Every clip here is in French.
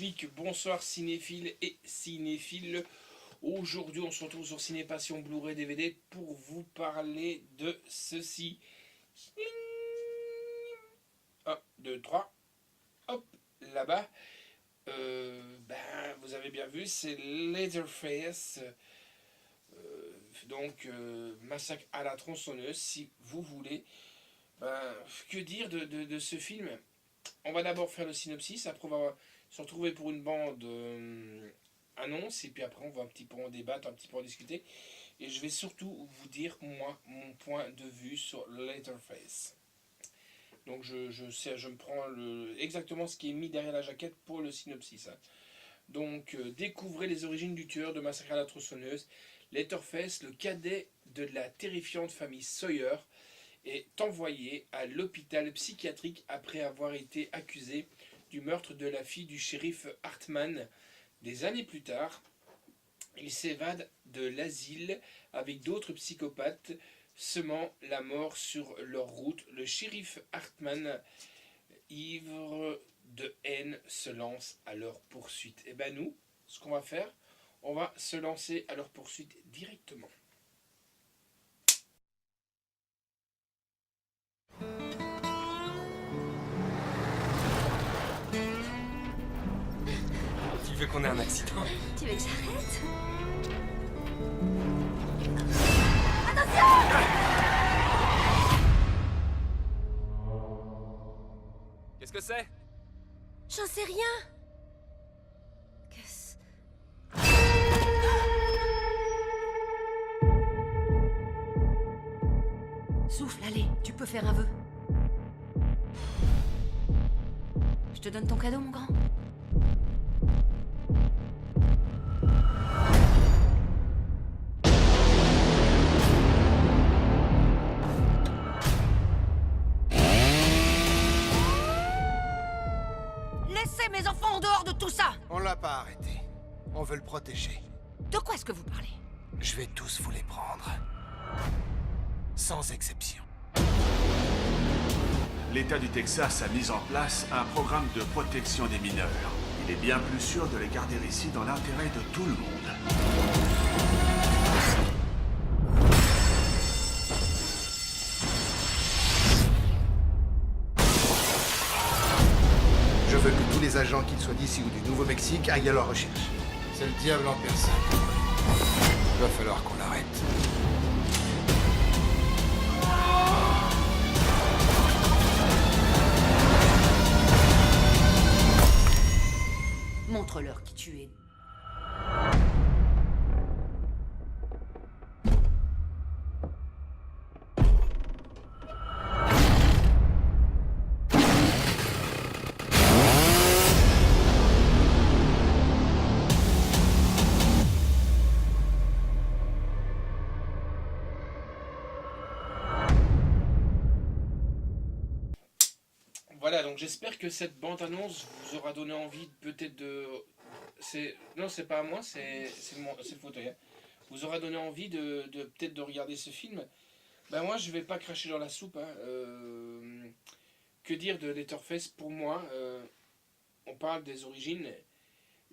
explique. Bonsoir cinéphiles et cinéphiles. Aujourd'hui, on se retrouve sur Ciné Passion Blu-ray DVD pour vous parler de ceci. 1, 2, 3. Hop, là-bas. Vous avez bien vu, c'est Leatherface. Massacre à la tronçonneuse, si vous voulez. Que dire de ce film? On va d'abord faire le synopsis, après on va se retrouver pour une bande annonce, et puis après on va un petit peu en débattre, un petit peu en discuter. Et je vais surtout vous dire, moi, mon point de vue sur Leatherface. Donc je me prends exactement ce qui est mis derrière la jaquette pour le synopsis. Donc découvrez les origines du tueur de Massacre à la tronçonneuse. Leatherface, le cadet de la terrifiante famille Sawyer, est envoyé à l'hôpital psychiatrique après avoir été accusé du meurtre de la fille du shérif Hartman. Des années plus tard, il s'évade de l'asile avec d'autres psychopathes, semant la mort sur leur route. Le shérif Hartman, ivre de haine, se lance à leur poursuite. Et nous, ce qu'on va faire, on va se lancer à leur poursuite directement. Tu veux qu'on ait un accident? Tu veux que j'arrête? Qu'est-ce que c'est? J'en sais rien. Qu'est-ce... Souffle, allez, tu peux faire un vœu. Je te donne ton cadeau, mon grand. Laissez mes enfants en dehors de tout ça! On l'a pas arrêté. On veut le protéger. De quoi est-ce que vous parlez? Je vais tous vous les prendre. Sans exception. L'État du Texas a mis en place un programme de protection des mineurs. Il est bien plus sûr de les garder ici dans l'intérêt de tout le monde. Je veux que tous les agents, qu'ils soient d'ici ou du Nouveau-Mexique, aillent à leur recherche. C'est le diable en personne. Il va falloir qu'on l'arrête. Montre-leur qui tu es. Voilà, donc j'espère que cette bande-annonce vous aura donné envie peut-être de... Non, c'est pas à moi, c'est le fauteuil. Vous aura donné envie de peut-être de regarder ce film. Moi, je vais pas cracher dans la soupe. Que dire de Leatherface? Pour moi, on parle des origines.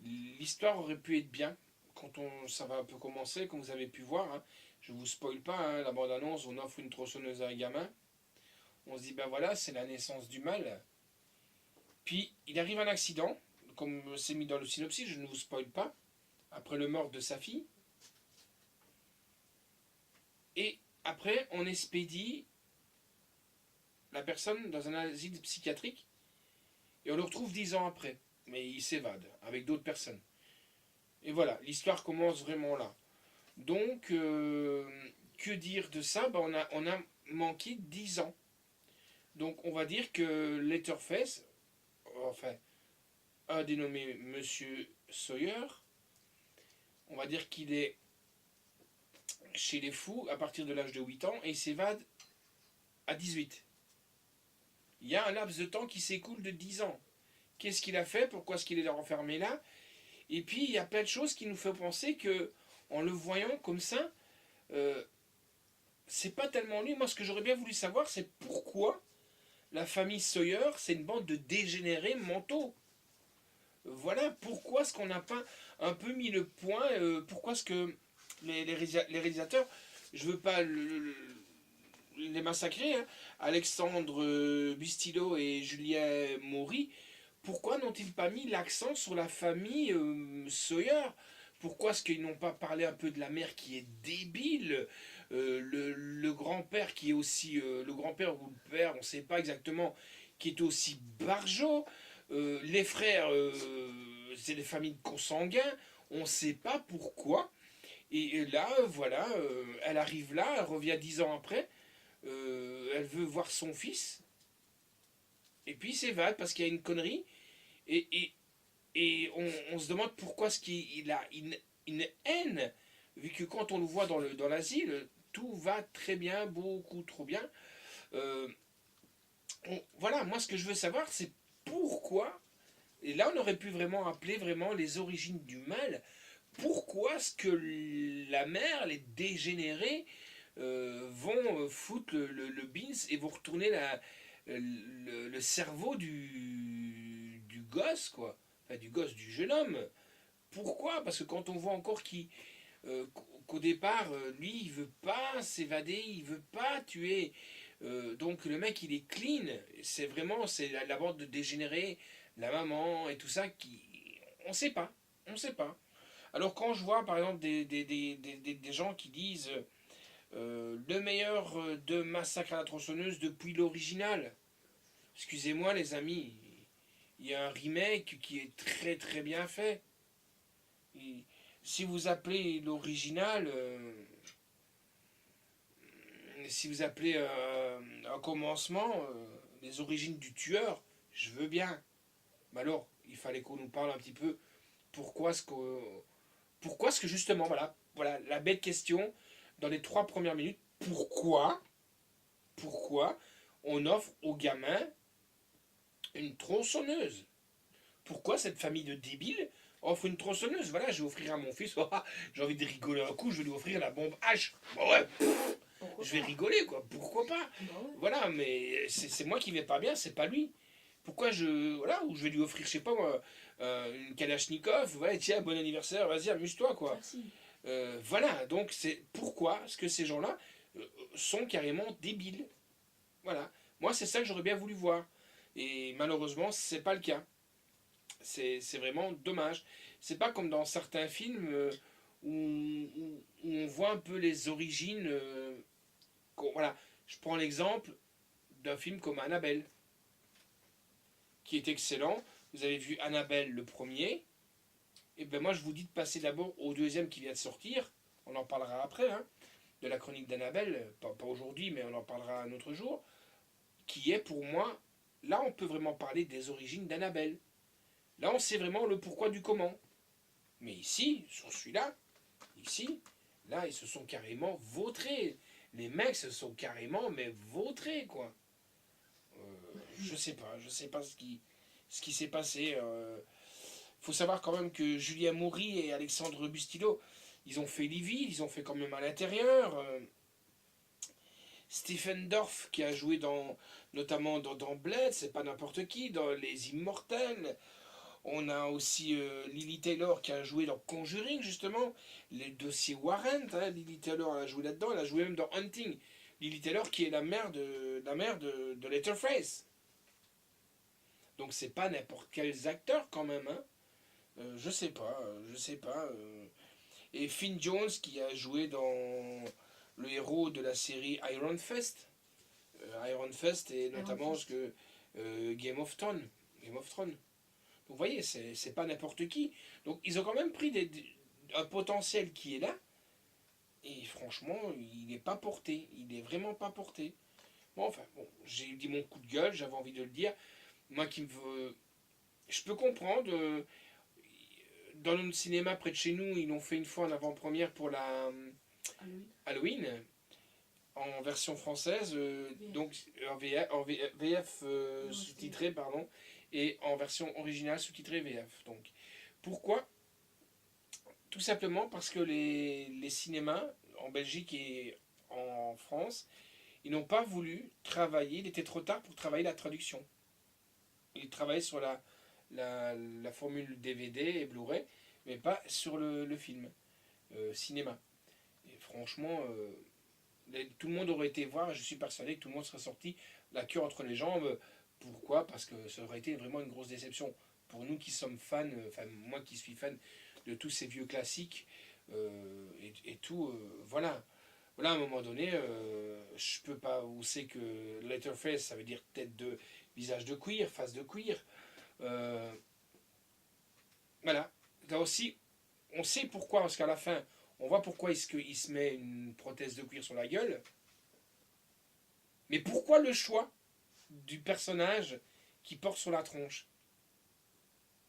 L'histoire aurait pu être bien quand ça va un peu commencer, comme vous avez pu voir. Je vous spoil pas, la bande-annonce, on offre une tronçonneuse à un gamin. On se dit, voilà, c'est la naissance du mal. Puis, il arrive un accident, comme c'est mis dans le synopsis, je ne vous spoil pas, après le meurtre de sa fille. Et après, on expédie la personne dans un asile psychiatrique, et on le retrouve 10 ans après. Mais il s'évade, avec d'autres personnes. Et voilà, l'histoire commence vraiment là. Donc, que dire de ça? On a manqué 10 ans. Donc on va dire que Leatherface, enfin, un dénommé Monsieur Sawyer, on va dire qu'il est chez les fous à partir de l'âge de 8 ans et il s'évade à 18. Il y a un laps de temps qui s'écoule de 10 ans. Qu'est-ce qu'il a fait? Pourquoi est-ce qu'il est renfermé là? Et puis il y a plein de choses qui nous font penser que, en le voyant comme ça, c'est pas tellement lui. Moi, ce que j'aurais bien voulu savoir, c'est pourquoi la famille Sawyer, c'est une bande de dégénérés mentaux. Voilà, pourquoi est-ce qu'on n'a pas un peu mis le point, pourquoi est-ce que les réalisateurs, je veux pas les massacrer, hein, Alexandre Bustillo et Julien Maury, pourquoi n'ont-ils pas mis l'accent sur la famille Sawyer? Pourquoi est-ce qu'ils n'ont pas parlé un peu de la mère qui est débile, le grand-père qui est aussi, le grand-père ou le père, on ne sait pas exactement, qui est aussi barjot, les frères, c'est des familles consanguins, on ne sait pas pourquoi. Et là, voilà, elle arrive là, elle revient 10 ans après, elle veut voir son fils, et puis il s'évade parce qu'il y a une connerie, et on se demande pourquoi est-ce qu'il a une haine, vu que quand on le voit dans l'asile, tout va très bien, beaucoup trop bien. Voilà, moi ce que je veux savoir, c'est pourquoi, et là on aurait pu vraiment appeler vraiment les origines du mal, pourquoi est-ce que la mère, les dégénérés, vont foutre le beans et vont retourner le cerveau du gosse, quoi. Enfin, du gosse, du jeune homme. Pourquoi? Parce que quand on voit encore qu'au départ, lui, il veut pas s'évader, il veut pas tuer. Donc le mec, il est clean. C'est vraiment, c'est la bande de dégénérés, la maman et tout ça, on sait pas. On sait pas. Alors quand je vois, par exemple, des gens qui disent le meilleur de Massacre à la tronçonneuse depuis l'original. Excusez-moi les amis, il y a un remake qui est très très bien fait. Et si vous appelez l'original, si vous appelez un commencement, les origines du tueur, je veux bien. Mais alors, il fallait qu'on nous parle un petit peu pourquoi est-ce que justement, voilà la bête question dans les 3 premières minutes, pourquoi on offre aux gamins une tronçonneuse? Pourquoi cette famille de débiles offre une tronçonneuse? Voilà, je vais offrir à mon fils, j'ai envie de rigoler un coup, je vais lui offrir la bombe H. Bon, ouais, je vais rigoler, quoi, pourquoi pas? Voilà, mais c'est moi qui vais pas bien, c'est pas lui. Pourquoi voilà, ou je vais lui offrir, je sais pas moi, une Kalachnikov, voilà, tiens, bon anniversaire, vas-y, amuse-toi, quoi. Voilà, donc c'est pourquoi est-ce que ces gens-là sont carrément débiles. Voilà, moi c'est ça que j'aurais bien voulu voir. Et malheureusement, c'est pas le cas. C'est vraiment dommage. C'est pas comme dans certains films où on voit un peu les origines. Voilà, je prends l'exemple d'un film comme Annabelle, qui est excellent. Vous avez vu Annabelle le premier. Et ben moi je vous dis de passer d'abord au deuxième qui vient de sortir. On en parlera après, hein, de la chronique d'Annabelle. Pas aujourd'hui, mais on en parlera un autre jour. Qui est pour moi, là on peut vraiment parler des origines d'Annabelle. Là on sait vraiment le pourquoi du comment. Mais ici, sur celui-là, là ils se sont carrément vautrés. Les mecs se sont carrément vautrés, quoi. Je sais pas ce qui s'est passé. Faut savoir quand même que Julien Maury et Alexandre Bustillo, ils ont fait Livy, ils ont fait quand même à l'intérieur. Stephen Dorff qui a joué notamment dans Blade, c'est pas n'importe qui, dans Les Immortels. On a aussi Lily Taylor qui a joué dans Conjuring, justement, les dossiers Warren, hein, Lily Taylor a joué là-dedans, elle a joué même dans Hunting. Lily Taylor qui est la mère de Letterface. Donc c'est pas n'importe quels acteurs quand même, hein. Je sais pas. Et Finn Jones qui a joué dans le héros de la série Iron Fist. Iron Fist et notamment Game of Thrones. Donc vous voyez, c'est pas n'importe qui. Donc ils ont quand même pris un potentiel qui est là. Et franchement, il n'est pas porté. Il est vraiment pas porté. Bon, j'ai dit mon coup de gueule, j'avais envie de le dire. Moi qui me veux... Je peux comprendre... dans notre cinéma près de chez nous, ils l'ont fait une fois en avant-première pour la Halloween en version française, donc en VF sous-titré, pardon, et en version originale sous-titré VF. Donc, pourquoi? Tout simplement parce que les cinémas en Belgique et en France, ils n'ont pas voulu travailler, il était trop tard pour travailler la traduction. Ils travaillaient sur la formule DVD et Blu-ray, mais pas sur le film cinéma. Et franchement, tout le monde aurait été voir, et je suis persuadé que tout le monde serait sorti la queue entre les jambes. Pourquoi? Parce que ça aurait été vraiment une grosse déception. Pour nous qui sommes fans, enfin moi qui suis fan de tous ces vieux classiques, et tout, voilà. Voilà, à un moment donné, je peux pas, vous savez que Letterface, ça veut dire tête de visage de cuir, face de cuir. Voilà. Là aussi, on sait pourquoi, parce qu'à la fin, on voit pourquoi il se met une prothèse de cuir sur la gueule. Mais pourquoi le choix du personnage qui porte sur la tronche?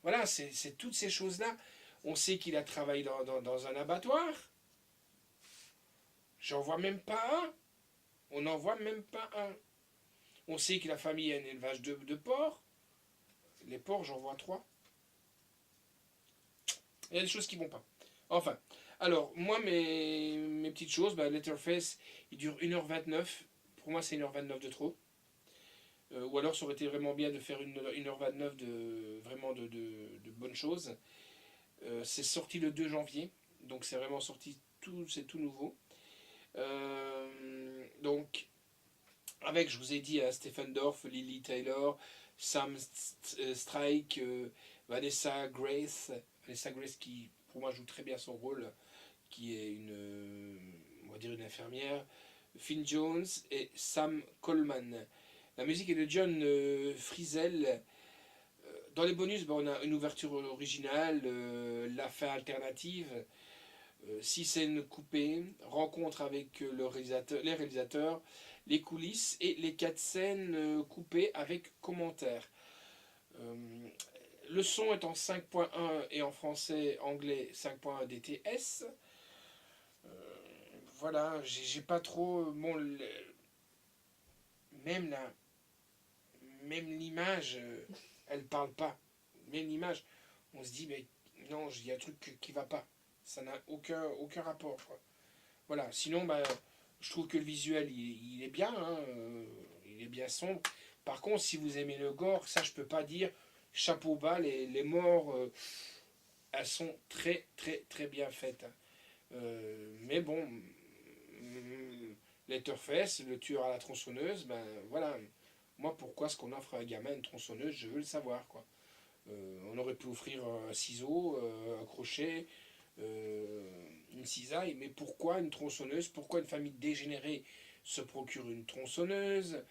Voilà, c'est toutes ces choses-là. On sait qu'il a travaillé dans un abattoir. J'en vois même pas un. On n'en voit même pas un. On sait que la famille a un élevage de porcs. Les porcs, j'en vois 3. Il y a des choses qui vont pas. Enfin, alors, moi, mes petites choses, Letterface, il dure 1h29. Pour moi, c'est 1h29 de trop. Ou alors, ça aurait été vraiment bien de faire 1h29 de bonnes choses. C'est sorti le 2 janvier. Donc, c'est vraiment sorti, c'est tout nouveau. Donc, avec, je vous ai dit, Stephen Dorff, Lily Taylor, Sam Strike, Vanessa Grace qui, pour moi, joue très bien son rôle, qui est on va dire une infirmière, Finn Jones et Sam Coleman. La musique est de John Frizzell. Dans les bonus, on a une ouverture originale, la fin alternative, 6 scènes coupées, rencontre avec les réalisateurs, les coulisses et les 4 scènes coupées avec commentaires. Le son est en 5.1 et en français, anglais 5.1 DTS. Voilà, j'ai pas trop... Bon, même l'image, elle parle pas. Même l'image, on se dit, mais non, il y a un truc qui va pas. Ça n'a aucun rapport, quoi. Voilà, sinon, je trouve que le visuel, il est bien, hein, il est bien sombre. Par contre, si vous aimez le gore, ça, je peux pas dire, chapeau bas, les morts, elles sont très, très, très bien faites. Mais bon, Letterface, le tueur à la tronçonneuse, voilà. Moi, pourquoi est-ce qu'on offre à un gamin une tronçonneuse? Je veux le savoir, quoi. On aurait pu offrir un ciseau, un crochet, une cisaille, mais pourquoi une tronçonneuse? Pourquoi une famille dégénérée se procure une tronçonneuse?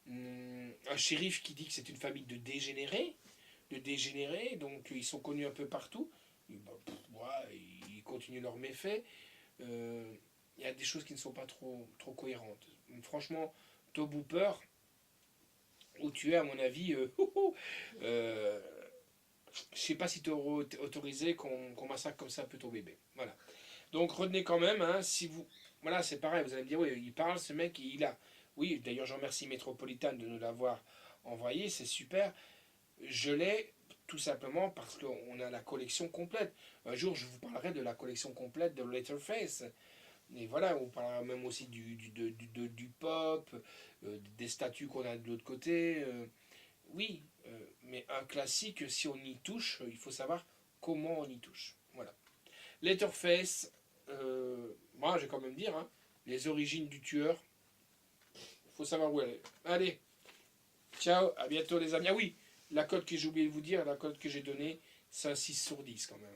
Un shérif qui dit que c'est une famille de dégénérés, donc ils sont connus un peu partout. Ils continuent leurs méfaits. Il y a des choses qui ne sont pas trop cohérentes. Franchement, Tobe Hooper, où tu es, à mon avis, je sais pas si tu aurais autorisé qu'on massacre comme ça un peu ton bébé. Voilà. Donc retenez quand même, hein, si vous... Voilà, c'est pareil, vous allez me dire, oui, il parle, ce mec, il a... Oui, d'ailleurs, je remercie Metropolitan de nous l'avoir envoyé, c'est super. Je l'ai tout simplement parce qu'on a la collection complète. Un jour, je vous parlerai de la collection complète de Letterface. Et voilà, on parlera même aussi du pop, des statues qu'on a de l'autre côté. Oui, mais un classique, si on y touche, il faut savoir comment on y touche. Voilà. Letterface, moi, je vais quand même dire, hein, les origines du tueur, il faut savoir où elle est. Allez, ciao, à bientôt les amis. Ah oui, la cote que j'ai oublié de vous dire, la cote que j'ai donnée, c'est un 6/10 quand même.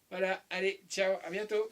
Voilà, allez, ciao, à bientôt.